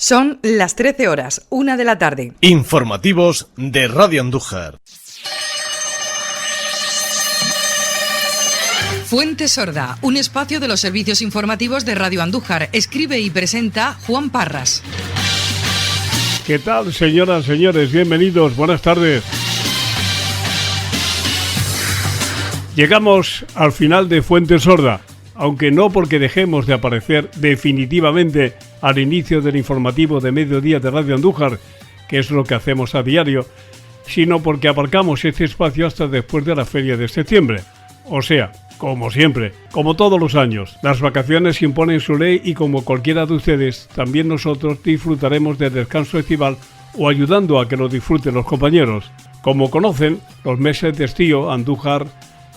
Son las 13 horas, 1 de la tarde. Informativos de Radio Andújar. Fuente Sorda, un espacio de los servicios informativos de Radio Andújar. Escribe y presenta Juan Parras. ¿Qué tal, señoras, señores? Bienvenidos, buenas tardes. Llegamos al final de Fuente Sorda, aunque no porque dejemos de aparecer definitivamente al inicio del informativo de mediodía de Radio Andújar, que es lo que hacemos a diario, sino porque aparcamos este espacio hasta después de la feria de septiembre. O sea, como siempre, como todos los años, las vacaciones imponen su ley y como cualquiera de ustedes, también nosotros disfrutaremos del descanso estival o ayudando a que lo disfruten los compañeros. Como conocen, los meses de estío, Andújar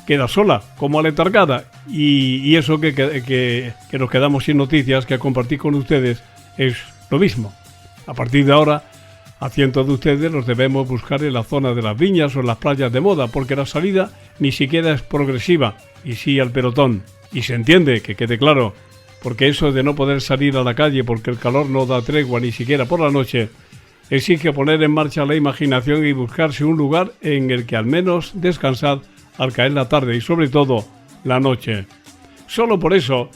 queda sola, como aletargada, y eso que nos quedamos sin noticias que compartir con ustedes es lo mismo. A partir de ahora, a cientos de ustedes los debemos buscar en la zona de las viñas o en las playas de moda, porque la salida ni siquiera es progresiva, y sí al pelotón. Y se entiende, que quede claro, porque eso de no poder salir a la calle porque el calor no da tregua ni siquiera por la noche, exige poner en marcha la imaginación y buscarse un lugar en el que al menos descansar al caer la tarde y sobre todo la noche. Solo por eso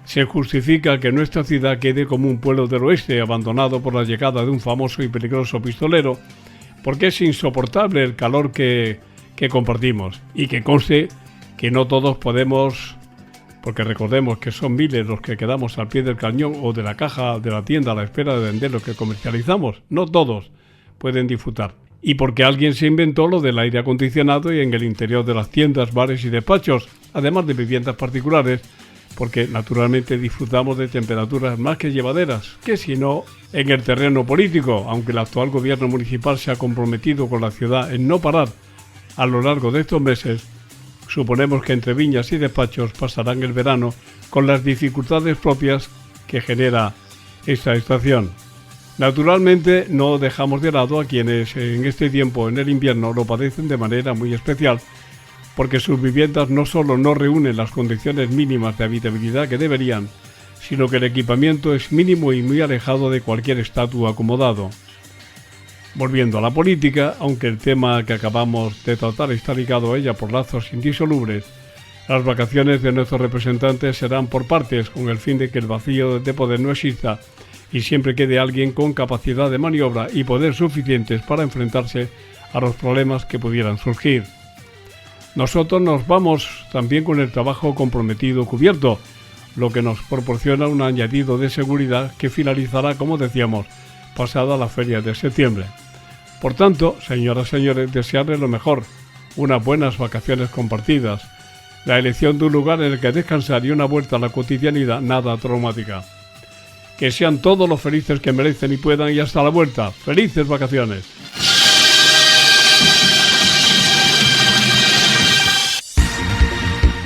se justifica que nuestra ciudad quede como un pueblo del oeste abandonado por la llegada de un famoso y peligroso pistolero, porque es insoportable el calor que compartimos, y que conste que no todos podemos, porque recordemos que son miles los que quedamos al pie del cañón o de la caja de la tienda a la espera de vender lo que comercializamos, no todos pueden disfrutar. Y porque alguien se inventó lo del aire acondicionado y en el interior de las tiendas, bares y despachos, además de viviendas particulares, porque naturalmente disfrutamos de temperaturas más que llevaderas, que si no en el terreno político, aunque el actual gobierno municipal se ha comprometido con la ciudad en no parar a lo largo de estos meses, suponemos que entre viñas y despachos pasarán el verano con las dificultades propias que genera esta estación. Naturalmente no dejamos de lado a quienes en este tiempo, en el invierno, lo padecen de manera muy especial, porque sus viviendas no solo no reúnen las condiciones mínimas de habitabilidad que deberían, sino que el equipamiento es mínimo y muy alejado de cualquier estatus acomodado. Volviendo a la política, aunque el tema que acabamos de tratar está ligado a ella por lazos indisolubles, las vacaciones de nuestros representantes serán por partes, con el fin de que el vacío de poder no exista y siempre quede alguien con capacidad de maniobra y poder suficientes para enfrentarse a los problemas que pudieran surgir. Nosotros nos vamos también con el trabajo comprometido cubierto, lo que nos proporciona un añadido de seguridad que finalizará, como decíamos, pasada la feria de septiembre. Por tanto, señoras y señores, desearles lo mejor, unas buenas vacaciones compartidas, la elección de un lugar en el que descansar y una vuelta a la cotidianidad nada traumática. Que sean todos los felices que merecen y puedan, y hasta la vuelta. ¡Felices vacaciones!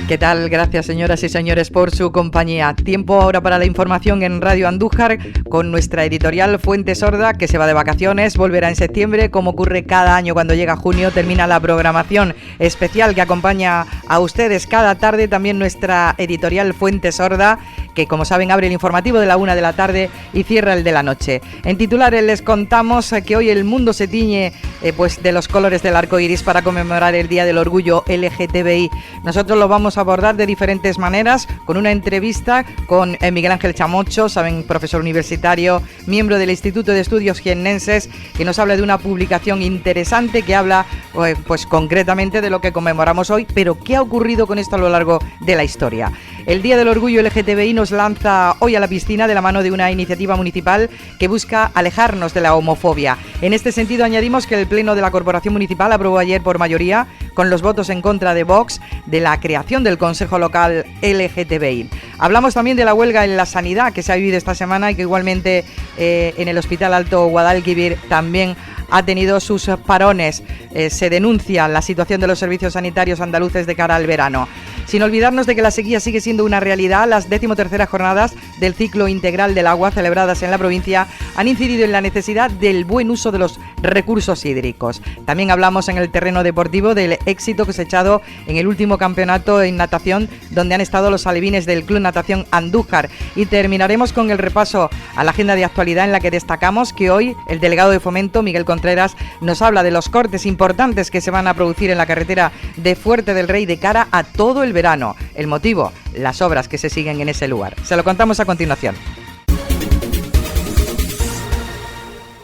¿Qué tal? Gracias, señoras y señores, por su compañía. Tiempo ahora para la información en Radio Andújar con nuestra editorial Fuente Sorda, que se va de vacaciones, volverá en septiembre. Como ocurre cada año cuando llega junio, termina la programación especial que acompaña a ustedes cada tarde. También nuestra editorial Fuente Sorda, que como saben abre el informativo de la 1 de la tarde y cierra el de la noche. En titulares les contamos que hoy el mundo se tiñe de los colores del arco iris para conmemorar el Día del Orgullo LGTBI. Nosotros lo vamos a abordar de diferentes maneras, con una entrevista con Miguel Ángel Chamocho, saben, profesor universitario, miembro del Instituto de Estudios Jiennenses, que nos habla de una publicación interesante que habla pues concretamente de lo que conmemoramos hoy, pero qué ha ocurrido con esto a lo largo de la historia. El Día del Orgullo LGTBI nos lanza hoy a la piscina de la mano de una iniciativa municipal que busca alejarnos de la homofobia. En este sentido, añadimos que el Pleno de la Corporación Municipal aprobó ayer por mayoría, con los votos en contra de Vox, de la creación del Consejo Local LGTBI. Hablamos también de la huelga en la sanidad que se ha vivido esta semana y que igualmente en el Hospital Alto Guadalquivir también ha tenido sus parones. Se denuncia la situación de los servicios sanitarios andaluces de cara al verano. Sin olvidarnos de que la sequía sigue siendo una realidad, las 13ª jornadas del ciclo integral del agua celebradas en la provincia han incidido en la necesidad del buen uso de los recursos hídricos. También hablamos en el terreno deportivo del éxito cosechado en el último campeonato en natación, donde han estado los alevines del Club Natación Andújar, y terminaremos con el repaso a la agenda de actualidad, en la que destacamos que hoy el delegado de Fomento, Miguel Contreras, nos habla de los cortes importantes que se van a producir en la carretera de Fuerte del Rey de cara a todo el verano. El motivo, las obras que se siguen en ese lugar. Se lo contamos a continuación.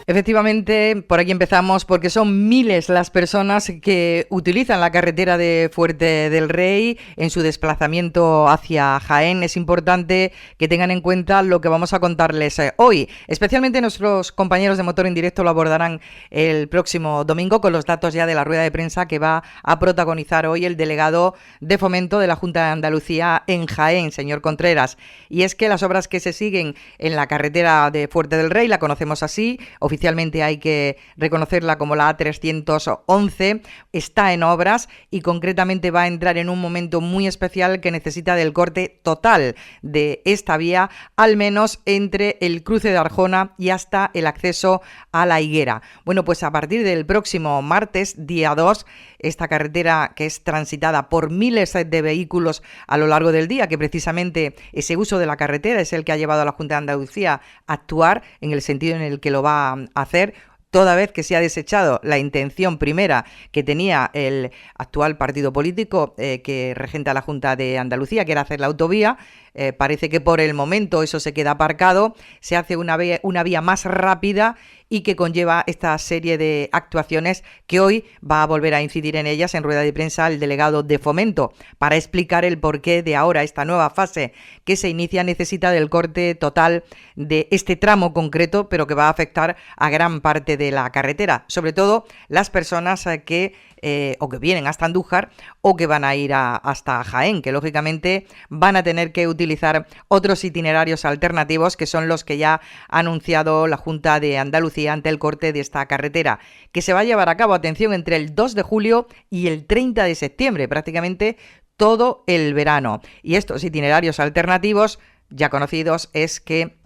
Efectivamente, por aquí empezamos, porque son miles las personas que utilizan la carretera de Fuerte del Rey en su desplazamiento hacia Jaén. Es importante que tengan en cuenta lo que vamos a contarles hoy. Especialmente nuestros compañeros de Motor en Directo lo abordarán el próximo domingo con los datos ya de la rueda de prensa que va a protagonizar hoy el delegado de Fomento de la Junta de Andalucía en Jaén, señor Contreras. Y es que las obras que se siguen en la carretera de Fuerte del Rey, la conocemos así, oficialmente hay que reconocerla como la A311, está en obras y concretamente va a entrar en un momento muy especial que necesita del corte total de esta vía, al menos entre el cruce de Arjona y hasta el acceso a la Higuera. Bueno, pues a partir del próximo martes, día 2, esta carretera, que es transitada por miles de vehículos a lo largo del día, que precisamente ese uso de la carretera es el que ha llevado a la Junta de Andalucía a actuar en el sentido en el que lo va a hacer, toda vez que se ha desechado la intención primera que tenía el actual partido político que regenta la Junta de Andalucía, que era hacer la autovía. Parece que por el momento eso se queda aparcado, se hace una vía más rápida y que conlleva esta serie de actuaciones que hoy va a volver a incidir en ellas en rueda de prensa el delegado de Fomento, para explicar el porqué de ahora esta nueva fase que se inicia necesita del corte total de este tramo concreto, pero que va a afectar a gran parte de la carretera, sobre todo las personas que o que vienen hasta Andújar o que van a ir hasta Jaén, que lógicamente van a tener que utilizar otros itinerarios alternativos, que son los que ya ha anunciado la Junta de Andalucía ante el corte de esta carretera, que se va a llevar a cabo, atención, entre el 2 de julio y el 30 de septiembre, prácticamente todo el verano. Y estos itinerarios alternativos ya conocidos es que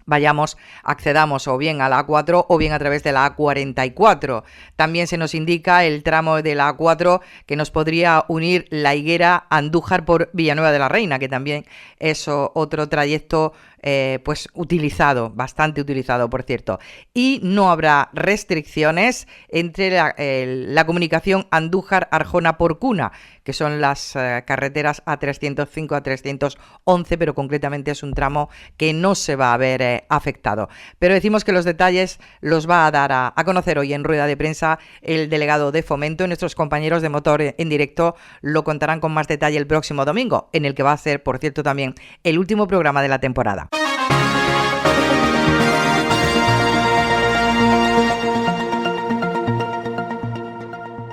accedamos o bien a la A4 o bien a través de la A44. También se nos indica el tramo de la A4 que nos podría unir la Higuera a Andújar por Villanueva de la Reina, que también es otro trayecto pues utilizado, bastante utilizado, por cierto. Y no habrá restricciones entre la comunicación Andújar-Arjona por Cuna, que son las carreteras A305 a 311, pero concretamente es un tramo que no se va a ver afectado. Pero decimos que los detalles los va a dar a conocer hoy en rueda de prensa el delegado de Fomento, y nuestros compañeros de Motor en Directo lo contarán con más detalle el próximo domingo, en el que va a ser, por cierto, también el último programa de la temporada.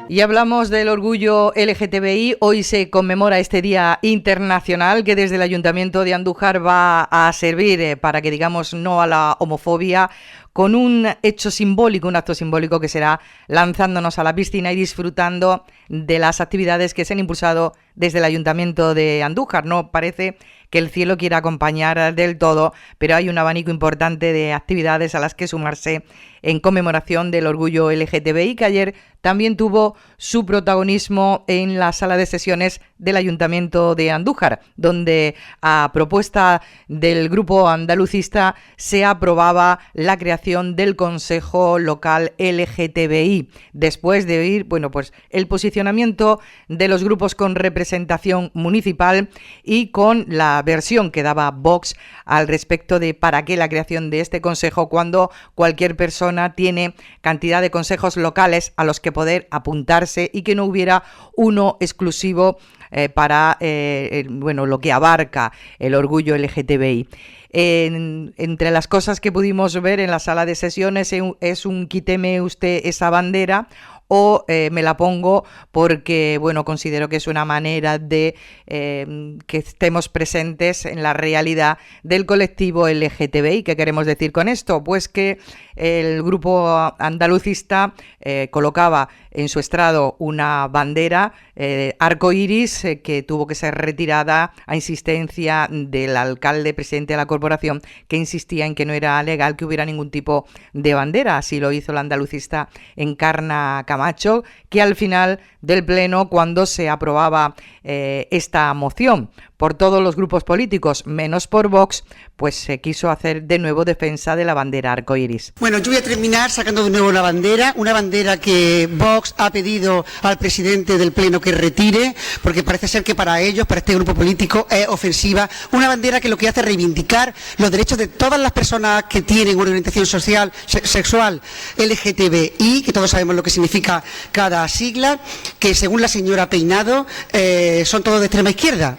Y hablamos del orgullo LGTBI. Hoy se conmemora este Día Internacional que desde el Ayuntamiento de Andújar va a servir para que digamos no a la homofobia, con un hecho simbólico, un acto simbólico que será lanzándonos a la piscina y disfrutando de las actividades que se han impulsado desde el Ayuntamiento de Andújar. No parece que el cielo quiera acompañar del todo, pero hay un abanico importante de actividades a las que sumarse en conmemoración del orgullo LGTBI, que ayer también tuvo su protagonismo en la sala de sesiones del Ayuntamiento de Andújar, donde a propuesta del grupo andalucista se aprobaba la creación del Consejo Local LGTBI, después de oír, pues el posicionamiento de los grupos con representación municipal y con la versión que daba Vox al respecto de para qué la creación de este consejo, cuando cualquier persona tiene cantidad de consejos locales a los que poder apuntarse y que no hubiera uno exclusivo para lo que abarca el orgullo LGTBI. Entre las cosas que pudimos ver en la sala de sesiones es un quíteme usted esa bandera, o me la pongo porque, bueno, considero que es una manera de que estemos presentes en la realidad del colectivo LGTBI. ¿Qué queremos decir con esto? Pues que el grupo andalucista colocaba en su estrado una bandera arcoíris que tuvo que ser retirada a insistencia del alcalde presidente de la corporación, que insistía en que no era legal que hubiera ningún tipo de bandera. Así lo hizo el andalucista Encarna Camacho, que al final del pleno, cuando se aprobaba esta moción por todos los grupos políticos menos por Vox, pues se quiso hacer de nuevo defensa de la bandera arcoíris. Bueno, yo voy a terminar sacando de nuevo una bandera que Vox ha pedido al presidente del Pleno que retire, porque parece ser que para ellos, para este grupo político, es ofensiva. Una bandera que lo que hace es reivindicar los derechos de todas las personas que tienen una orientación sexual LGTBI, que todos sabemos lo que significa cada sigla, que según la señora Peinado son todos de extrema izquierda.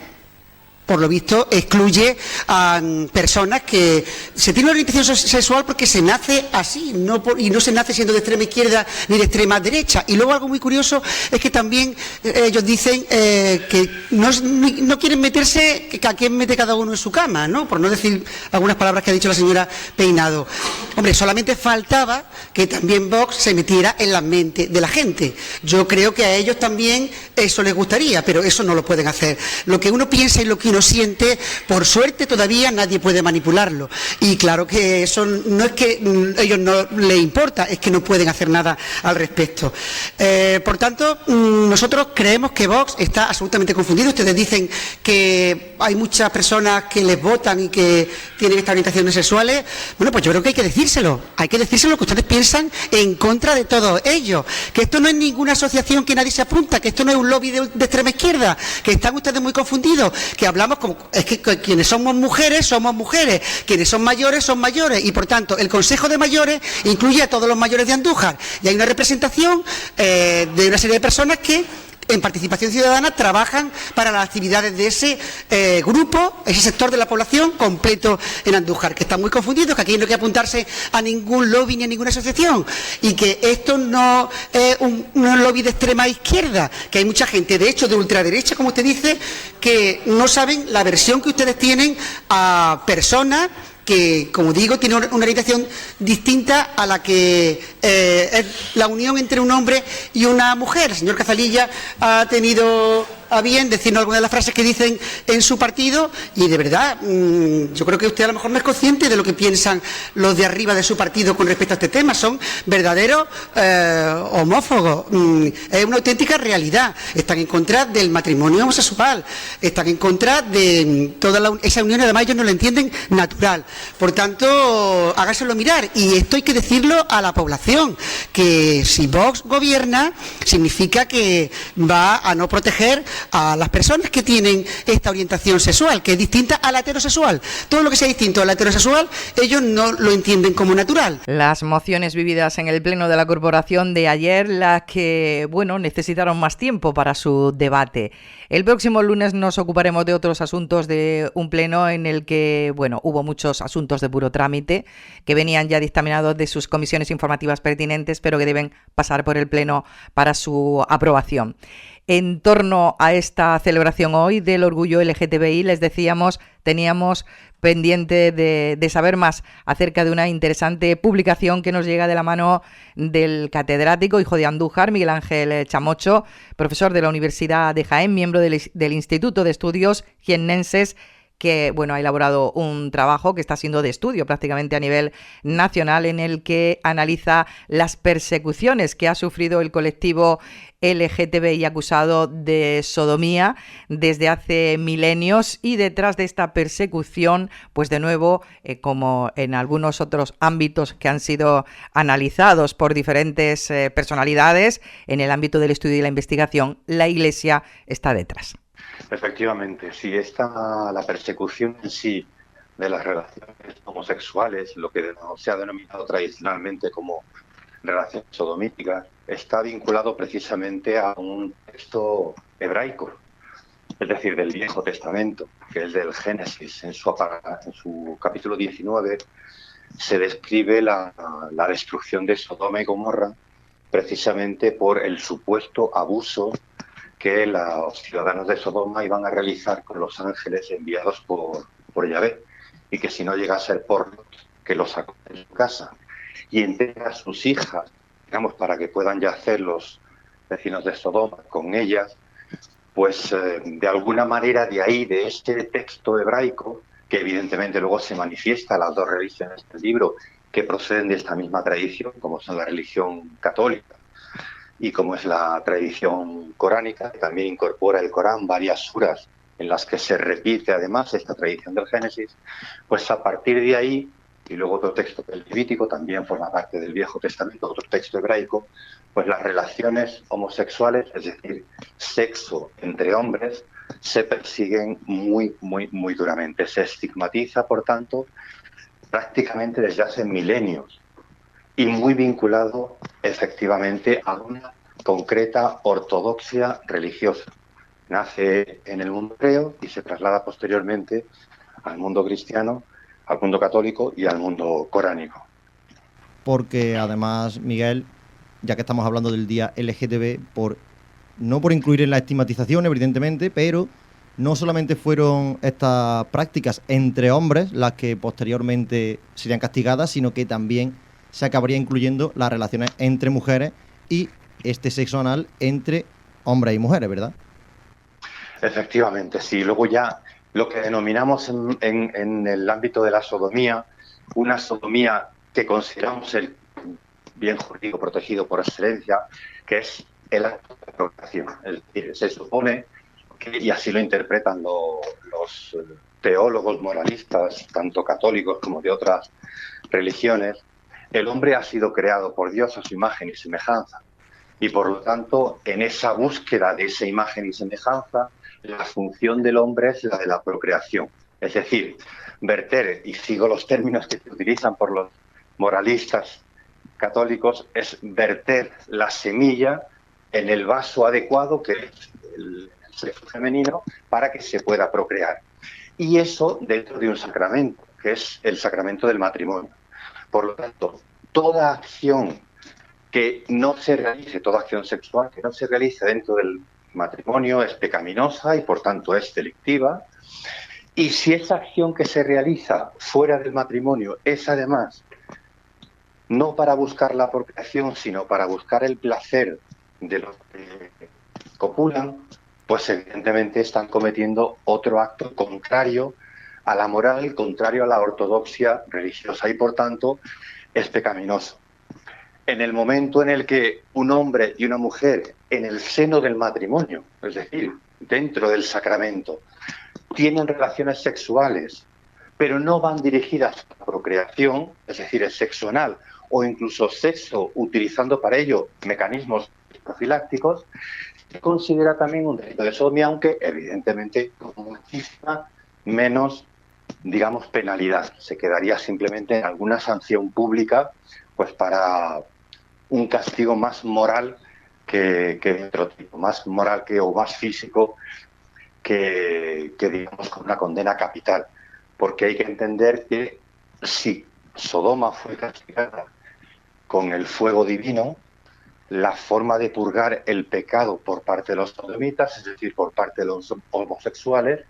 Por lo visto, excluye a personas que se tienen una orientación sexual porque se nace así, y no se nace siendo de extrema izquierda ni de extrema derecha. Y luego algo muy curioso es que también ellos dicen que no quieren meterse, que a quién mete cada uno en su cama, ¿no? Por no decir algunas palabras que ha dicho la señora Peinado. Hombre, solamente faltaba que también Vox se metiera en la mente de la gente. Yo creo que a ellos también eso les gustaría, pero eso no lo pueden hacer. Lo que uno piensa y lo que uno siente, por suerte todavía nadie puede manipularlo. Y claro que eso no es que a ellos no les importa, es que no pueden hacer nada al respecto. Por tanto, nosotros creemos que Vox está absolutamente confundido. Ustedes dicen que hay muchas personas que les votan y que tienen estas orientaciones sexuales. Bueno, pues yo creo que hay que decírselo. Hay que decírselo lo que ustedes piensan en contra de todo ello. Que esto no es ninguna asociación que nadie se apunta, que esto no es un lobby de extrema izquierda, que están ustedes muy confundidos, que hablamos como, es que quienes somos mujeres, quienes son mayores, y por tanto el Consejo de Mayores incluye a todos los mayores de Andújar, y hay una representación de una serie de personas que en participación ciudadana trabajan para las actividades de ese grupo, ese sector de la población completo en Andújar, que están muy confundidos, que aquí no hay que apuntarse a ningún lobby ni a ninguna asociación, y que esto no es un lobby de extrema izquierda, que hay mucha gente, de hecho de ultraderecha, como usted dice, que no saben la versión que ustedes tienen a personas que, como digo, tiene una orientación distinta a la que es la unión entre un hombre y una mujer. El señor Cazalilla ha tenido a bien decirnos algunas de las frases que dicen en su partido, y de verdad, yo creo que usted a lo mejor no es consciente de lo que piensan los de arriba de su partido con respecto a este tema. Son verdaderos homófobos. Es una auténtica realidad. Están en contra del matrimonio homosexual, están en contra de toda esa unión, además ellos no la entienden natural. Por tanto, hágaselo mirar, y esto hay que decirlo a la población, que si Vox gobierna significa que va a no proteger a las personas que tienen esta orientación sexual, que es distinta a la heterosexual. Todo lo que sea distinto a la heterosexual, ellos no lo entienden como natural. Las mociones vividas en el pleno de la corporación de ayer, las que, bueno, necesitaron más tiempo para su debate. El próximo lunes nos ocuparemos de otros asuntos de un pleno en el que, bueno, hubo muchos asuntos de puro trámite que venían ya dictaminados de sus comisiones informativas pertinentes, pero que deben pasar por el pleno para su aprobación. En torno a esta celebración hoy del orgullo LGTBI, les decíamos, teníamos pendiente de saber más acerca de una interesante publicación que nos llega de la mano del catedrático, hijo de Andújar, Miguel Ángel Chamocho, profesor de la Universidad de Jaén, miembro del Instituto de Estudios Jiennenses, que, bueno, ha elaborado un trabajo que está siendo de estudio prácticamente a nivel nacional, en el que analiza las persecuciones que ha sufrido el colectivo LGTBI acusado de sodomía desde hace milenios, y detrás de esta persecución, pues de nuevo, como en algunos otros ámbitos que han sido analizados por diferentes personalidades en el ámbito del estudio y la investigación, la Iglesia está detrás. Efectivamente, si la persecución en sí de las relaciones homosexuales, lo que se ha denominado tradicionalmente como relaciones sodomíticas, está vinculado precisamente a un texto hebraico, es decir, del Viejo Testamento, que es del Génesis. En su capítulo 19 se describe la destrucción de Sodoma y Gomorra precisamente por el supuesto abuso que los ciudadanos de Sodoma iban a realizar con los ángeles enviados por Yahvé, y que si no llega a ser por Lot, que los sacó de su casa y entrega a sus hijas, digamos, para que puedan yacer los vecinos de Sodoma con ellas, pues de alguna manera de ahí, de este texto hebraico, que evidentemente luego se manifiesta las dos religiones del libro, que proceden de esta misma tradición, como son la religión católica y como es la tradición coránica, que también incorpora el Corán varias suras en las que se repite además esta tradición del Génesis, pues a partir de ahí, y luego otro texto del Levítico, también forma parte del Viejo Testamento, otro texto hebraico, pues las relaciones homosexuales, es decir, sexo entre hombres, se persiguen muy, muy, muy duramente. Se estigmatiza, por tanto, prácticamente desde hace milenios, y muy vinculado efectivamente a una concreta ortodoxia religiosa. Nace en el mundo hebreo y se traslada posteriormente al mundo cristiano, al mundo católico y al mundo coránico. Porque además, Miguel, ya que estamos hablando del día LGTB, no por incluir en la estigmatización, evidentemente, pero no solamente fueron estas prácticas entre hombres las que posteriormente serían castigadas, sino que también se acabaría incluyendo las relaciones entre mujeres y este sexo anal entre hombres y mujeres, ¿verdad? Efectivamente, sí. Luego ya lo que denominamos en el ámbito de la sodomía, una sodomía que consideramos el bien jurídico protegido por excelencia, que es el acto de procreación. Es decir, se supone que, y así lo interpretan los teólogos moralistas, tanto católicos como de otras religiones, el hombre ha sido creado por Dios a su imagen y semejanza, y por lo tanto, en esa búsqueda de esa imagen y semejanza, la función del hombre es la de la procreación. Es decir, verter, y sigo los términos que se utilizan por los moralistas católicos, es verter la semilla en el vaso adecuado, que es el sexo femenino, para que se pueda procrear. Y eso dentro de un sacramento, que es el sacramento del matrimonio. Por lo tanto, toda acción que no se realice, toda acción sexual que no se realice dentro del matrimonio es pecaminosa y por tanto es delictiva. Y si esa acción que se realiza fuera del matrimonio es además no para buscar la procreación, sino para buscar el placer de los que copulan, pues evidentemente están cometiendo otro acto contrario a la moral, contrario a la ortodoxia religiosa, y por tanto es pecaminoso. En el momento en el que un hombre y una mujer en el seno del matrimonio, es decir, dentro del sacramento, tienen relaciones sexuales, pero no van dirigidas a la procreación, es decir, el sexo anal, o incluso sexo utilizando para ello mecanismos profilácticos, se considera también un delito de sodomía, aunque evidentemente con muchísima menos, digamos, penalidad. Se quedaría simplemente en alguna sanción pública, pues para un castigo más moral que de otro tipo, más moral o más físico que digamos con una condena capital, porque hay que entender que si Sodoma fue castigada con el fuego divino, la forma de purgar el pecado por parte de los sodomitas, es decir, por parte de los homosexuales,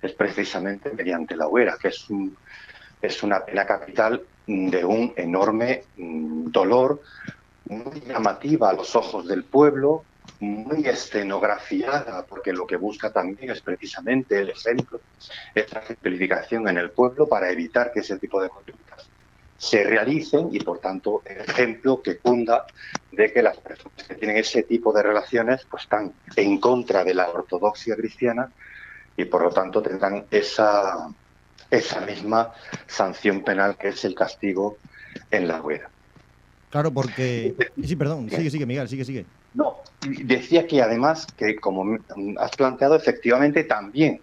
es precisamente mediante la hoguera, que es una pena capital de un enorme dolor, muy llamativa a los ojos del pueblo, muy escenografiada, porque lo que busca también es precisamente el ejemplo, esta ejemplificación en el pueblo para evitar que ese tipo de conductas se realicen y, por tanto, el ejemplo que cunda de que las personas que tienen ese tipo de relaciones pues están en contra de la ortodoxia cristiana y, por lo tanto, tendrán esa misma sanción penal que es el castigo en la hoguera. Claro, porque... Sí, perdón, sigue, Miguel, sigue. No, decía que además, que como has planteado, efectivamente también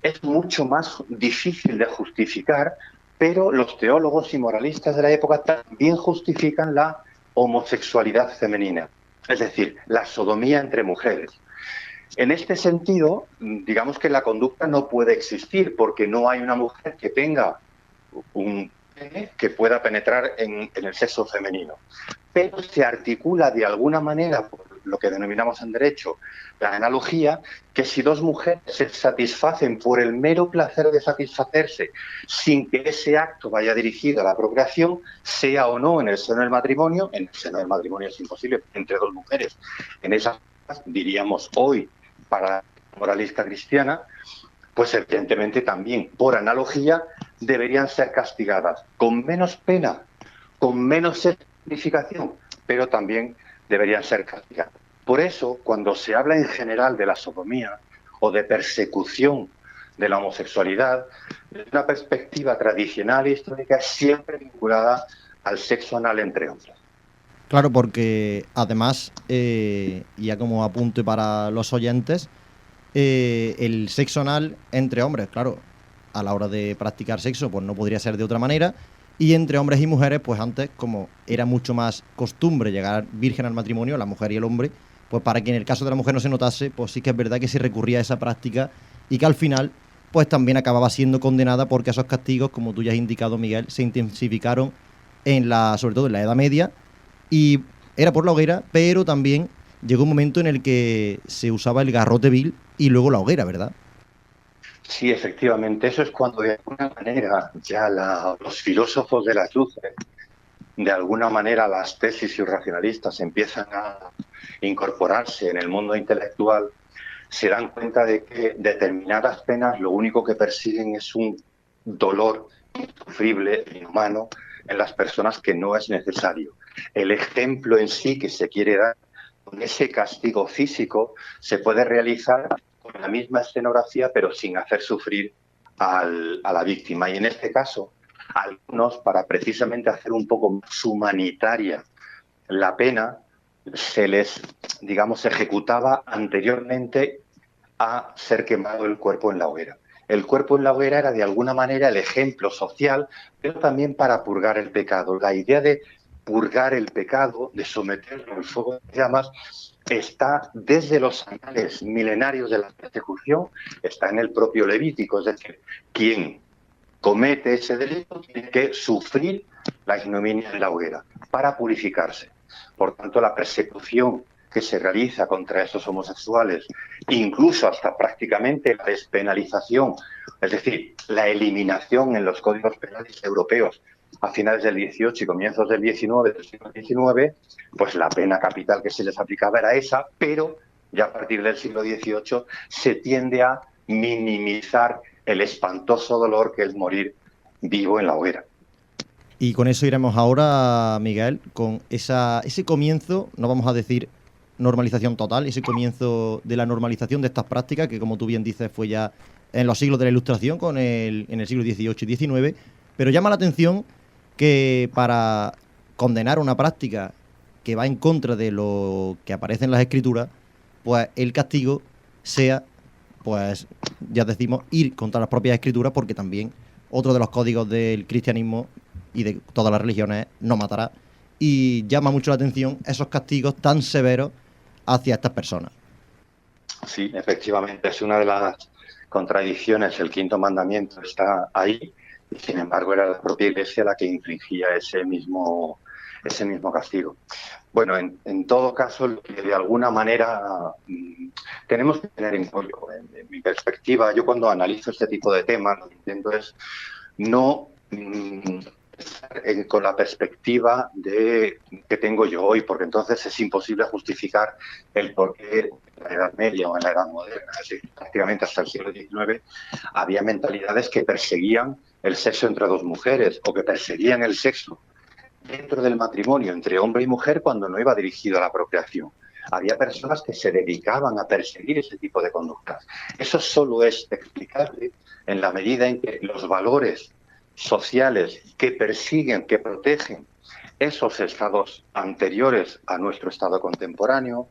es mucho más difícil de justificar, pero los teólogos y moralistas de la época también justifican la homosexualidad femenina, es decir, la sodomía entre mujeres. En este sentido, digamos que la conducta no puede existir porque no hay una mujer que tenga un pene que pueda penetrar en el sexo femenino. Pero se articula de alguna manera, por lo que denominamos en derecho la analogía, que si dos mujeres se satisfacen por el mero placer de satisfacerse, sin que ese acto vaya dirigido a la procreación, sea o no en el seno del matrimonio, en el seno del matrimonio es imposible entre dos mujeres, en esas diríamos hoy, para la moralista cristiana, pues evidentemente también, por analogía, deberían ser castigadas con menos pena, con menos significación, pero también deberían ser castigadas. Por eso, cuando se habla en general de la sodomía o de persecución de la homosexualidad, desde una perspectiva tradicional e histórica, siempre vinculada al sexo anal entre hombres. Claro, porque además, ya como apunte para los oyentes, el sexo anal entre hombres, claro, a la hora de practicar sexo, pues no podría ser de otra manera. Y entre hombres y mujeres, pues antes, como era mucho más costumbre llegar virgen al matrimonio, la mujer y el hombre, pues para que en el caso de la mujer no se notase, pues sí que es verdad que se recurría a esa práctica y que al final, pues también acababa siendo condenada porque esos castigos, como tú ya has indicado, Miguel, se intensificaron sobre todo en la Edad Media, y era por la hoguera, pero también llegó un momento en el que se usaba el garrote vil y luego la hoguera, ¿verdad? Sí, efectivamente, eso es cuando de alguna manera ya los filósofos de las luces, de alguna manera las tesis irracionalistas empiezan a incorporarse en el mundo intelectual, se dan cuenta de que determinadas penas lo único que persiguen es un dolor insufrible, inhumano, en las personas que no es necesario. El ejemplo en sí que se quiere dar con ese castigo físico se puede realizar con la misma escenografía, pero sin hacer sufrir a la víctima. Y en este caso, algunos, para precisamente hacer un poco más humanitaria la pena, se les, digamos, ejecutaba anteriormente a ser quemado el cuerpo en la hoguera. El cuerpo en la hoguera era de alguna manera el ejemplo social, pero también para purgar el pecado. La idea de purgar el pecado, de someterlo al fuego de llamas, está desde los anales milenarios de la persecución, está en el propio Levítico, es decir, quien comete ese delito tiene que sufrir la ignominia en la hoguera para purificarse. Por tanto, la persecución que se realiza contra estos homosexuales, incluso hasta prácticamente la despenalización, es decir, la eliminación en los códigos penales europeos a finales del 18 y comienzos del 19, del siglo XIX, pues la pena capital que se les aplicaba era esa, pero ya a partir del siglo XVIII se tiende a minimizar el espantoso dolor que es morir vivo en la hoguera. Y con eso iremos ahora, Miguel, con ese comienzo, no vamos a decir normalización total, ese comienzo de la normalización de estas prácticas, que como tú bien dices fue ya en los siglos de la Ilustración, en el siglo XVIII y XIX, pero llama la atención que para condenar una práctica que va en contra de lo que aparece en las Escrituras, pues el castigo sea, pues ya decimos, ir contra las propias Escrituras, porque también otro de los códigos del cristianismo y de todas las religiones es no matarás, y llama mucho la atención esos castigos tan severos hacia estas personas. Sí, efectivamente, es una de las contradicciones. El quinto mandamiento está ahí y, sin embargo, era la propia Iglesia la que infligía ese mismo castigo. Bueno, en todo caso, lo que de alguna manera tenemos que tener en cuenta, en mi perspectiva, yo cuando analizo este tipo de temas, lo que intento es no con la perspectiva que tengo yo hoy, porque entonces es imposible justificar el por qué en la Edad Media o en la Edad Moderna, es decir, prácticamente hasta el siglo XIX, había mentalidades que perseguían el sexo entre dos mujeres o que perseguían el sexo dentro del matrimonio entre hombre y mujer cuando no iba dirigido a la procreación. Había personas que se dedicaban a perseguir ese tipo de conductas. Eso solo es explicable en la medida en que los valores sociales que persiguen, que protegen esos estados anteriores a nuestro estado contemporáneo,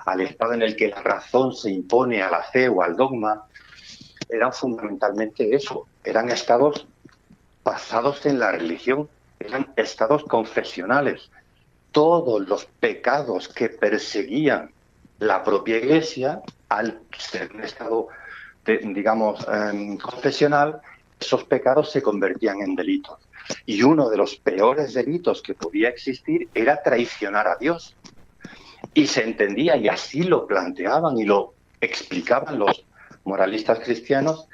al estado en el que la razón se impone a la fe o al dogma, eran fundamentalmente eso, eran estados basados en la religión, eran estados confesionales. Todos los pecados que perseguían la propia Iglesia, al ser un estado, digamos, confesional, esos pecados se convertían en delitos. Y uno de los peores delitos que podía existir era traicionar a Dios. Y se entendía, y así lo planteaban y lo explicaban los moralistas cristianos,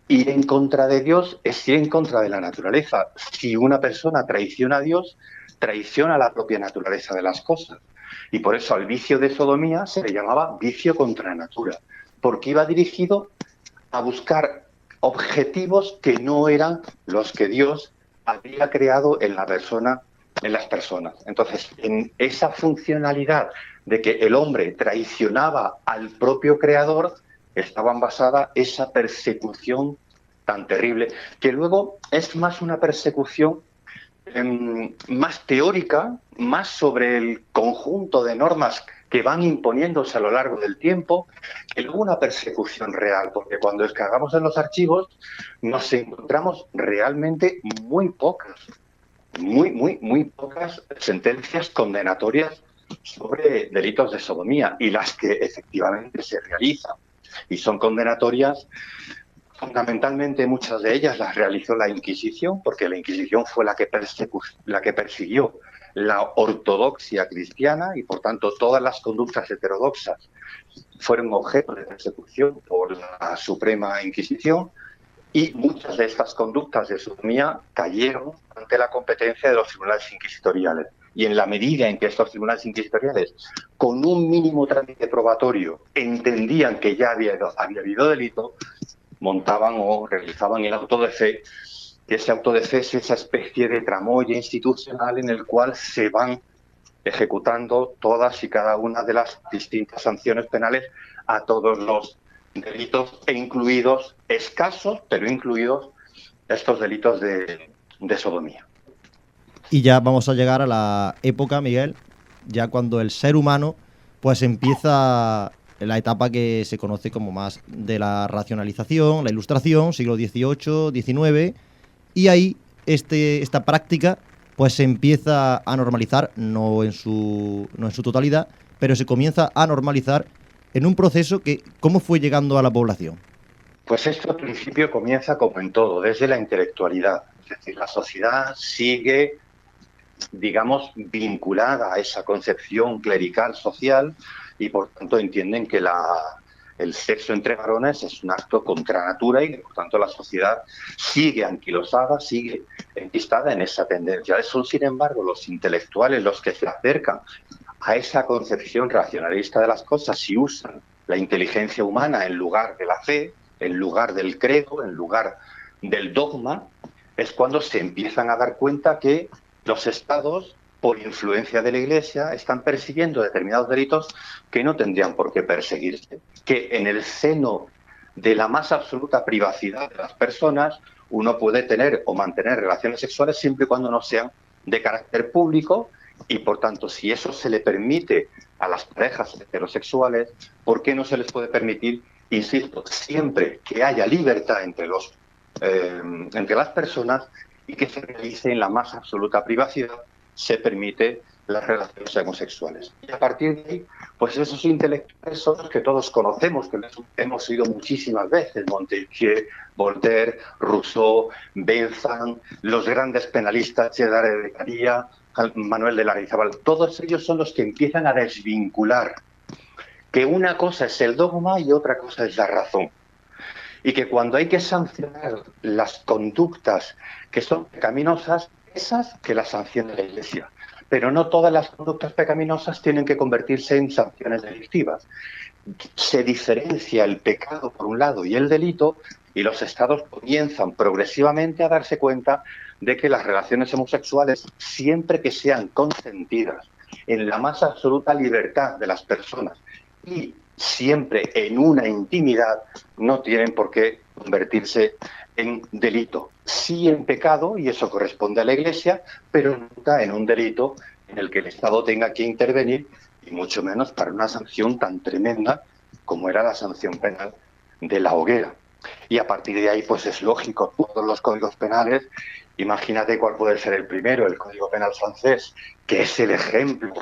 ir en contra de Dios es ir en contra de la naturaleza. Si una persona traiciona a Dios, traiciona la propia naturaleza de las cosas. Y por eso al vicio de sodomía se le llamaba vicio contra natura, porque iba dirigido a buscar objetivos que no eran los que Dios había creado en la persona, en las personas. Entonces, en esa funcionalidad de que el hombre traicionaba al propio creador, estaban basada esa persecución tan terrible, que luego es más una persecución más teórica, más sobre el conjunto de normas que van imponiéndose a lo largo del tiempo, que luego una persecución real, porque cuando descargamos en los archivos nos encontramos realmente muy pocas sentencias condenatorias sobre delitos de sodomía, y las que efectivamente se realizan y son condenatorias, fundamentalmente muchas de ellas las realizó la Inquisición, porque la Inquisición fue la que persiguió la ortodoxia cristiana, y por tanto todas las conductas heterodoxas fueron objeto de persecución por la Suprema Inquisición, y muchas de estas conductas de sodomía cayeron ante la competencia de los tribunales inquisitoriales. Y en la medida en que estos tribunales inquisitoriales, con un mínimo trámite probatorio, entendían que ya había habido delito, montaban o realizaban el auto de fe, que ese auto de fe es esa especie de tramoya institucional en el cual se van ejecutando todas y cada una de las distintas sanciones penales a todos los delitos, e incluidos, escasos, pero incluidos estos delitos de sodomía. Y ya vamos a llegar a la época, Miguel, ya cuando el ser humano pues empieza la etapa que se conoce como más de la racionalización, la Ilustración, siglo XVIII, XIX, y ahí esta práctica pues se empieza a normalizar, no en su totalidad, pero se comienza a normalizar en un proceso que, ¿cómo fue llegando a la población? Pues esto al principio comienza como en todo, desde la intelectualidad. Es decir, la sociedad sigue, digamos, vinculada a esa concepción clerical social, y por tanto entienden que el sexo entre varones es un acto contra natura, y por tanto la sociedad sigue anquilosada, sigue enquistada en esa tendencia. Son, sin embargo, los intelectuales los que se acercan a esa concepción racionalista de las cosas y usan la inteligencia humana en lugar de la fe, en lugar del credo, en lugar del dogma. Es cuando se empiezan a dar cuenta que los estados, por influencia de la Iglesia, están persiguiendo determinados delitos que no tendrían por qué perseguirse, que en el seno de la más absoluta privacidad de las personas uno puede tener o mantener relaciones sexuales siempre y cuando no sean de carácter público, y por tanto, si eso se le permite a las parejas heterosexuales, ¿por qué no se les puede permitir, insisto, siempre que haya libertad entre las personas y que se realice en la más absoluta privacidad? Se permite las relaciones homosexuales. Y a partir de ahí, pues esos intelectuales son los que todos conocemos, que les hemos oído muchísimas veces: Montesquieu, Voltaire, Rousseau, Bentham, los grandes penalistas, Cesare de Caria, Manuel de Larrazábal. Todos ellos son los que empiezan a desvincular que una cosa es el dogma y otra cosa es la razón. Y que cuando hay que sancionar las conductas que son pecaminosas, esas que las sancione la Iglesia. Pero no todas las conductas pecaminosas tienen que convertirse en sanciones delictivas. Se diferencia el pecado por un lado y el delito, y los estados comienzan progresivamente a darse cuenta de que las relaciones homosexuales, siempre que sean consentidas en la más absoluta libertad de las personas y siempre en una intimidad, no tienen por qué convertirse en delito. Sí en pecado, y eso corresponde a la Iglesia, pero nunca en un delito en el que el Estado tenga que intervenir, y mucho menos para una sanción tan tremenda como era la sanción penal de la hoguera. Y a partir de ahí, pues es lógico, todos los códigos penales, imagínate cuál puede ser el primero, el Código Penal francés, que es el ejemplo,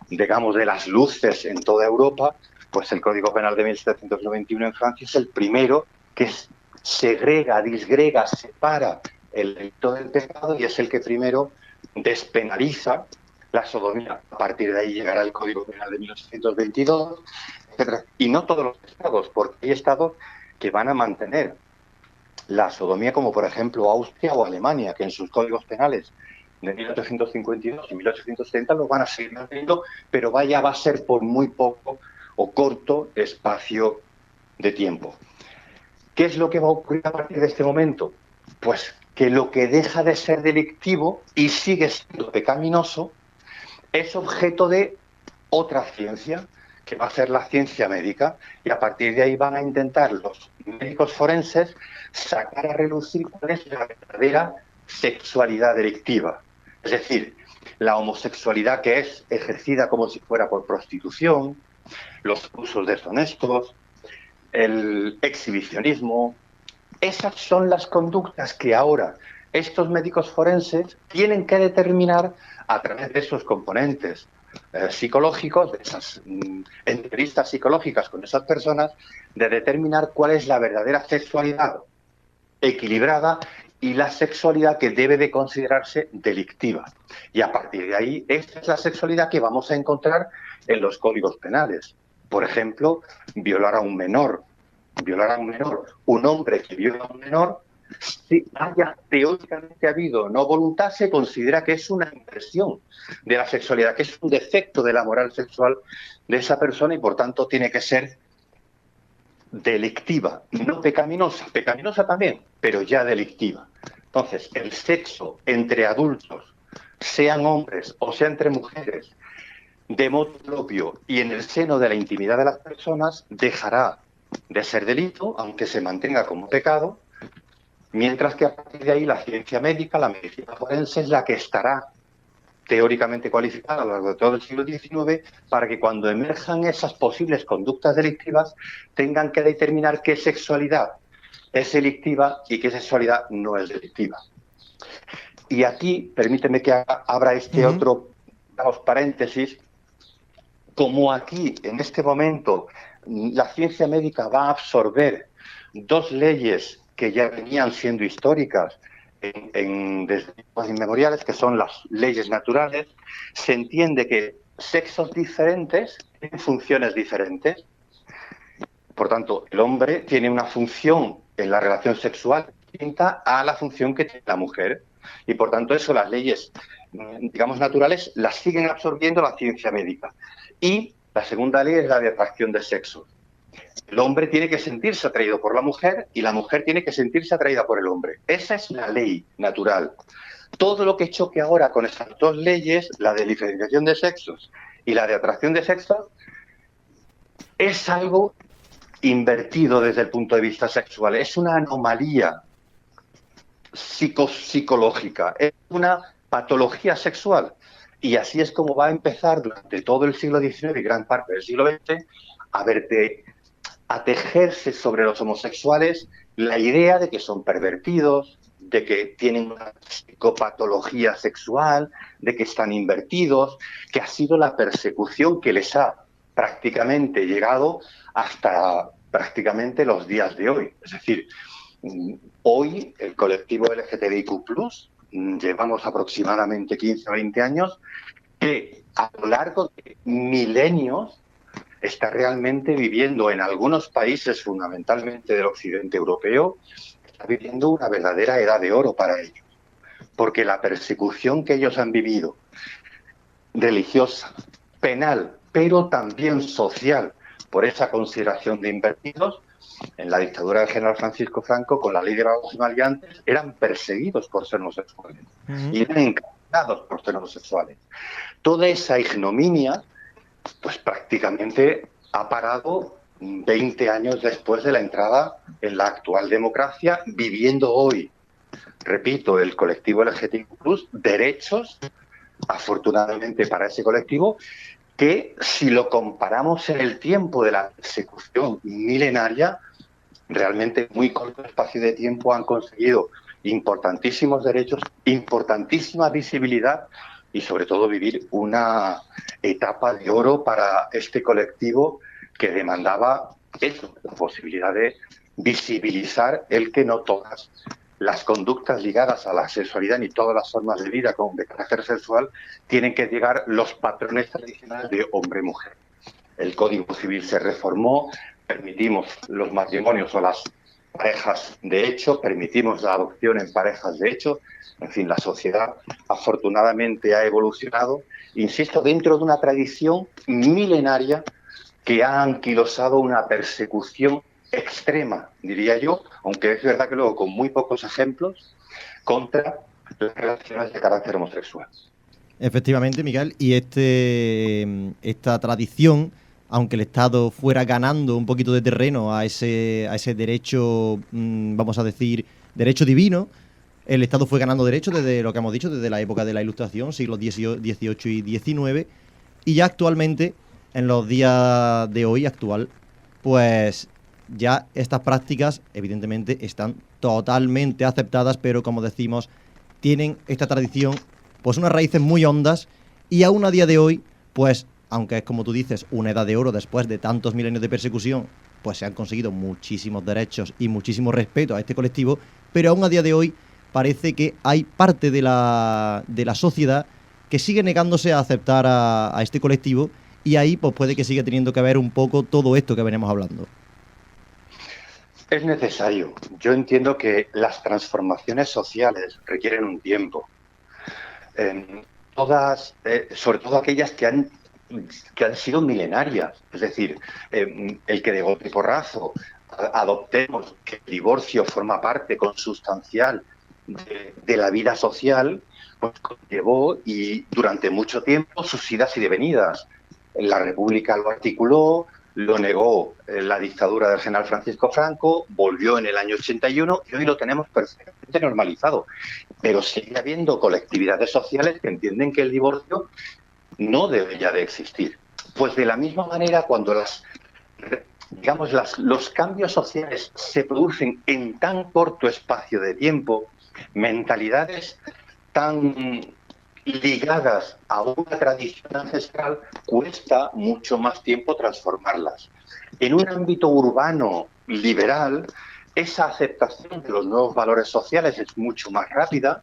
digamos, de las luces en toda Europa. Pues el Código Penal de 1791 en Francia es el primero que segrega, disgrega, separa el delito del pecado y es el que primero despenaliza la sodomía. A partir de ahí llegará el Código Penal de 1822, etc. Y no todos los estados, porque hay estados que van a mantener la sodomía, como por ejemplo Austria o Alemania, que en sus códigos penales de 1852 y 1870 lo van a seguir manteniendo, pero va a ser por muy poco o corto espacio de tiempo. ¿Qué es lo que va a ocurrir a partir de este momento? Pues que lo que deja de ser delictivo y sigue siendo pecaminoso es objeto de otra ciencia, que va a ser la ciencia médica, y a partir de ahí van a intentar los médicos forenses sacar a relucir cuál es la verdadera sexualidad delictiva. Es decir, la homosexualidad que es ejercida como si fuera por prostitución, los usos deshonestos, el exhibicionismo. Esas son las conductas que ahora estos médicos forenses tienen que determinar a través de esos componentes psicológicos, de esas entrevistas psicológicas con esas personas, de determinar cuál es la verdadera sexualidad equilibrada y la sexualidad que debe de considerarse delictiva. Y a partir de ahí, esta es la sexualidad que vamos a encontrar en los códigos penales. Por ejemplo, violar a un menor. Violar a un menor. Un hombre que viola a un menor, si haya teóricamente habido no voluntad, se considera que es una impresión de la sexualidad, que es un defecto de la moral sexual de esa persona y por tanto tiene que ser delictiva, no pecaminosa, pecaminosa también, pero ya delictiva. Entonces, el sexo entre adultos, sean hombres o sea entre mujeres, de modo propio y en el seno de la intimidad de las personas, dejará de ser delito, aunque se mantenga como pecado, mientras que a partir de ahí la ciencia médica, la medicina forense, es la que estará teóricamente cualificada a lo largo de todo el siglo XIX para que cuando emerjan esas posibles conductas delictivas tengan que determinar qué sexualidad es delictiva y qué sexualidad no es delictiva. Y aquí, permíteme que abra este otro, digamos, paréntesis, como aquí, en este momento, la ciencia médica va a absorber dos leyes que ya venían siendo históricas desde tiempos inmemoriales, que son las leyes naturales, se entiende que sexos diferentes tienen funciones diferentes. Por tanto, el hombre tiene una función en la relación sexual distinta a la función que tiene la mujer. Y por tanto, eso las leyes, digamos, naturales, las siguen absorbiendo la ciencia médica. Y la segunda ley es la de atracción de sexos. El hombre tiene que sentirse atraído por la mujer y la mujer tiene que sentirse atraída por el hombre. Esa es la ley natural. Todo lo que choque ahora con esas dos leyes, la de diferenciación de sexos y la de atracción de sexos, es algo invertido desde el punto de vista sexual. Es una anomalía psicológica, es una patología sexual. Y así es como va a empezar durante todo el siglo XIX y gran parte del siglo XX a tejerse sobre los homosexuales la idea de que son pervertidos, de que tienen una psicopatología sexual, de que están invertidos, que ha sido la persecución que les ha prácticamente llegado hasta prácticamente los días de hoy. Es decir, hoy el colectivo LGTBIQ+, llevamos aproximadamente 15 o 20 años, que a lo largo de milenios está realmente viviendo en algunos países, fundamentalmente del occidente europeo, está viviendo una verdadera edad de oro para ellos. Porque la persecución que ellos han vivido, religiosa, penal, pero también social, por esa consideración de invertidos, en la dictadura del general Francisco Franco, con la ley de vagos y maleantes, eran perseguidos por ser homosexuales y eran encarcelados por ser homosexuales. Toda esa ignominia, pues prácticamente ha parado 20 años después de la entrada en la actual democracia, viviendo hoy, repito, el colectivo LGTBIQ+, derechos, afortunadamente para ese colectivo, que si lo comparamos en el tiempo de la persecución milenaria, realmente en muy corto espacio de tiempo han conseguido importantísimos derechos, importantísima visibilidad y sobre todo vivir una etapa de oro para este colectivo que demandaba eso, la posibilidad de visibilizar el que no todas las conductas ligadas a la sexualidad ni todas las formas de vida de carácter sexual tienen que llegar los patrones tradicionales de hombre-mujer. El Código Civil se reformó, permitimos los matrimonios o las parejas de hecho, permitimos la adopción en parejas de hecho. En fin, la sociedad afortunadamente ha evolucionado, insisto, dentro de una tradición milenaria que ha anquilosado una persecución extrema, diría yo, aunque es verdad que luego con muy pocos ejemplos, contra las relaciones de carácter homosexual. Efectivamente, Miguel, y esta tradición, aunque el Estado fuera ganando un poquito de terreno a ese derecho, vamos a decir, derecho divino, el Estado fue ganando derecho desde lo que hemos dicho, desde la época de la Ilustración, siglos XVIII y XIX, y ya actualmente, en los días de hoy actual, pues ya estas prácticas evidentemente están totalmente aceptadas, pero como decimos, tienen esta tradición pues unas raíces muy hondas y aún a día de hoy, pues aunque es como tú dices, una edad de oro después de tantos milenios de persecución, pues se han conseguido muchísimos derechos y muchísimo respeto a este colectivo, pero aún a día de hoy parece que hay parte de la sociedad que sigue negándose a aceptar a este colectivo y ahí pues puede que siga teniendo que ver un poco todo esto que venimos hablando. Es necesario. Yo entiendo que las transformaciones sociales requieren un tiempo. Sobre todo aquellas que han sido milenarias. Es decir, el que de golpe y porrazo adoptemos que el divorcio forma parte consustancial de la vida social, pues conllevó y durante mucho tiempo sus idas y devenidas. La República lo articuló, lo negó la dictadura del general Francisco Franco, volvió en el año 81 y hoy lo tenemos perfectamente normalizado. Pero sigue habiendo colectividades sociales que entienden que el divorcio no debe ya de existir. Pues de la misma manera, cuando los cambios sociales se producen en tan corto espacio de tiempo, mentalidades tan ligadas a una tradición ancestral, cuesta mucho más tiempo transformarlas. En un ámbito urbano liberal, esa aceptación de los nuevos valores sociales es mucho más rápida,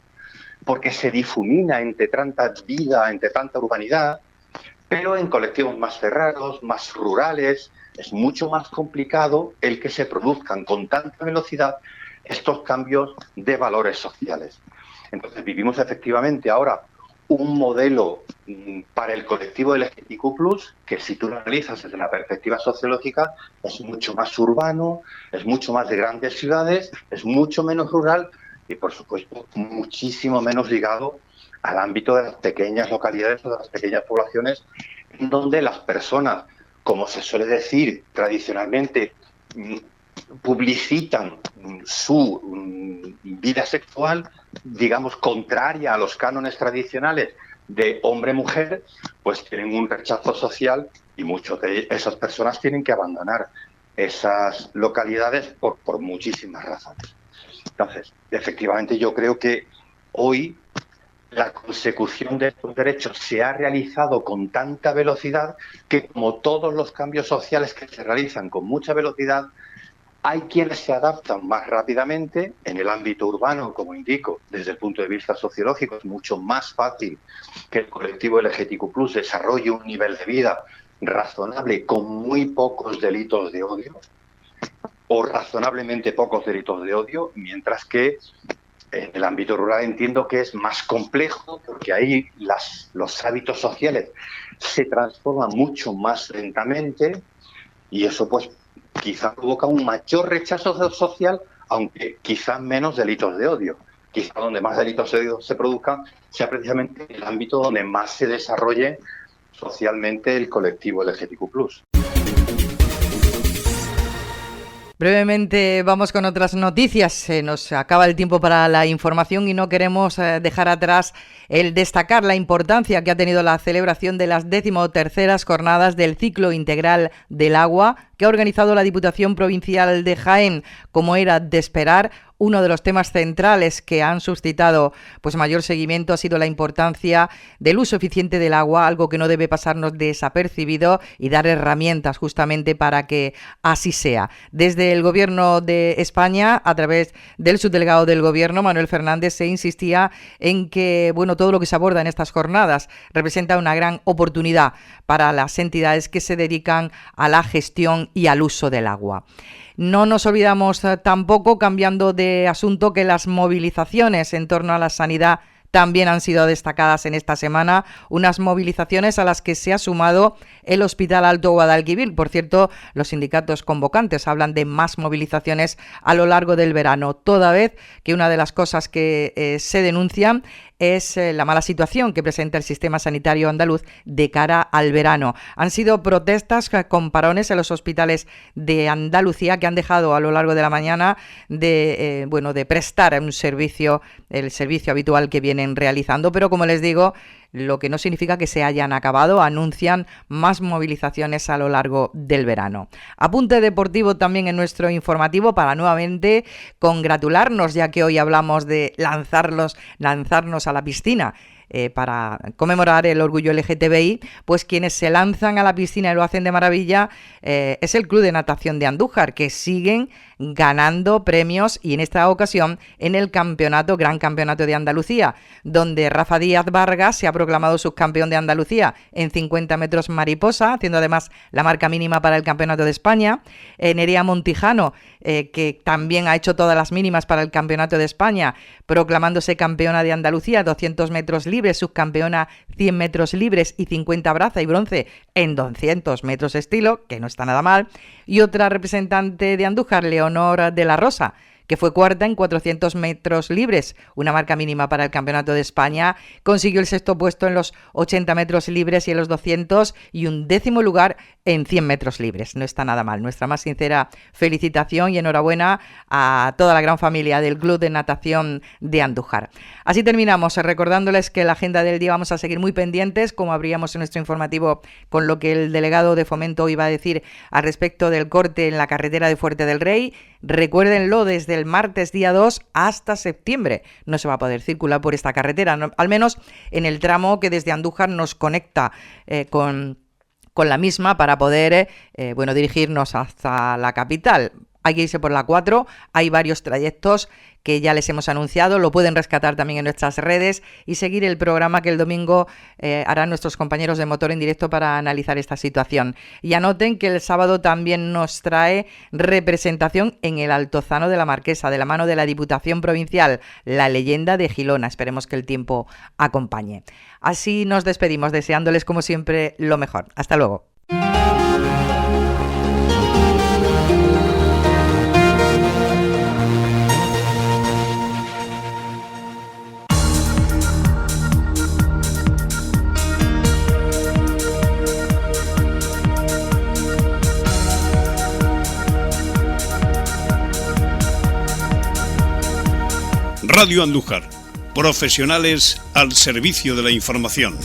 porque se difumina entre tanta vida, entre tanta urbanidad, pero en colectivos más cerrados, más rurales, es mucho más complicado el que se produzcan con tanta velocidad estos cambios de valores sociales. Entonces vivimos efectivamente ahora un modelo para el colectivo LGTBIQ+, que si tú lo analizas desde la perspectiva sociológica, es mucho más urbano, es mucho más de grandes ciudades, es mucho menos rural y, por supuesto, muchísimo menos ligado al ámbito de las pequeñas localidades o de las pequeñas poblaciones, en donde las personas, como se suele decir tradicionalmente, publicitan su vida sexual, digamos, contraria a los cánones tradicionales de hombre-mujer, pues tienen un rechazo social y muchas de esas personas tienen que abandonar esas localidades por muchísimas razones. Entonces, efectivamente, yo creo que hoy la consecución de estos derechos se ha realizado con tanta velocidad que, como todos los cambios sociales que se realizan con mucha velocidad, hay quienes se adaptan más rápidamente. En el ámbito urbano, como indico, desde el punto de vista sociológico, es mucho más fácil que el colectivo LGTBIQ+ desarrolle un nivel de vida razonable con muy pocos delitos de odio, o razonablemente pocos delitos de odio, mientras que en el ámbito rural entiendo que es más complejo, porque ahí los hábitos sociales se transforman mucho más lentamente y eso pues quizá provoca un mayor rechazo social, aunque quizá menos delitos de odio. Quizá donde más delitos de odio se produzcan sea precisamente el ámbito donde más se desarrolle socialmente el colectivo LGTBIQ+. Brevemente vamos con otras noticias. Se nos acaba el tiempo para la información y no queremos dejar atrás el destacar la importancia que ha tenido la celebración de las 13ª jornadas del ciclo integral del agua que ha organizado la Diputación Provincial de Jaén. Como era de esperar, uno de los temas centrales que han suscitado pues mayor seguimiento ha sido la importancia del uso eficiente del agua, algo que no debe pasarnos desapercibido, y dar herramientas justamente para que así sea. Desde el Gobierno de España, a través del subdelegado del Gobierno, Manuel Fernández, se insistía en que todo lo que se aborda en estas jornadas representa una gran oportunidad para las entidades que se dedican a la gestión y al uso del agua. No nos olvidamos tampoco, cambiando de asunto, que las movilizaciones en torno a la sanidad también han sido destacadas en esta semana, unas movilizaciones a las que se ha sumado el Hospital Alto Guadalquivir. Por cierto, los sindicatos convocantes hablan de más movilizaciones a lo largo del verano, toda vez que una de las cosas que se denuncian es la mala situación que presenta el sistema sanitario andaluz de cara al verano. Han sido protestas con parones en los hospitales de Andalucía que han dejado a lo largo de la mañana de prestar un servicio, el servicio habitual que vienen realizando, pero como les digo, lo que no significa que se hayan acabado. Anuncian más movilizaciones a lo largo del verano. Apunte deportivo también en nuestro informativo para nuevamente congratularnos, ya que hoy hablamos de lanzarnos a la piscina para conmemorar el orgullo LGTBI, pues quienes se lanzan a la piscina y lo hacen de maravilla es el Club de Natación de Andújar, que siguen ganando premios, y en esta ocasión en el Gran Campeonato de Andalucía, donde Rafa Díaz Vargas se ha proclamado subcampeón de Andalucía en 50 metros mariposa, haciendo además la marca mínima para el Campeonato de España. Nerea Montijano, que también ha hecho todas las mínimas para el Campeonato de España, proclamándose campeona de Andalucía, 200 metros libres, subcampeona 100 metros libres y 50 braza, y bronce en 200 metros estilo, que no está nada mal. Y otra representante de Andújar, Leonor de la Rosa, que fue cuarta en 400 metros libres, una marca mínima para el Campeonato de España, consiguió el sexto puesto en los 80 metros libres y en los 200, y un 10º lugar en 100 metros libres. No está nada mal. Nuestra más sincera felicitación y enhorabuena a toda la gran familia del Club de Natación de Andújar. Así terminamos, recordándoles que la agenda del día vamos a seguir muy pendientes, como abríamos en nuestro informativo con lo que el delegado de Fomento iba a decir al respecto del corte en la carretera de Fuerte del Rey. Recuérdenlo, desde el martes día 2 hasta septiembre no se va a poder circular por esta carretera, al menos en el tramo que desde Andújar nos conecta con la misma para poder dirigirnos hasta la capital. Hay que irse por la 4, hay varios trayectos que ya les hemos anunciado, lo pueden rescatar también en nuestras redes y seguir el programa que el domingo harán nuestros compañeros de Motor en Directo para analizar esta situación. Y anoten que el sábado también nos trae representación en el Altozano de la Marquesa, de la mano de la Diputación Provincial, la leyenda de Gilona. Esperemos que el tiempo acompañe. Así nos despedimos, deseándoles como siempre lo mejor. Hasta luego. Radio Andújar, profesionales al servicio de la información.